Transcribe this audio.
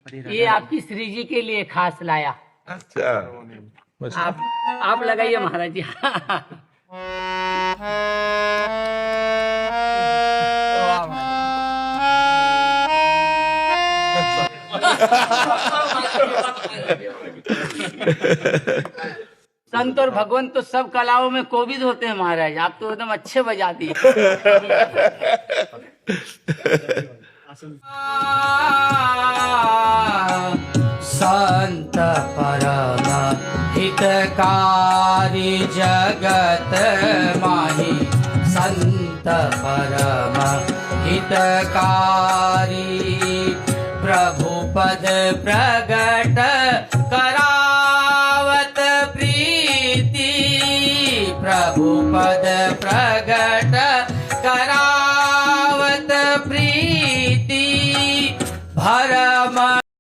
ये आपकी श्री जी के लिए खास लाया। अच्छा बस आप लगाइए महाराज जी। संत और भगवान तो सब कलाओं में कोविद होते हैं महाराज, आप तो एकदम अच्छे बजा दिए। संत परम हितकारी जगत माही, संत परम हितकारी प्रभु पद प्रगट करा।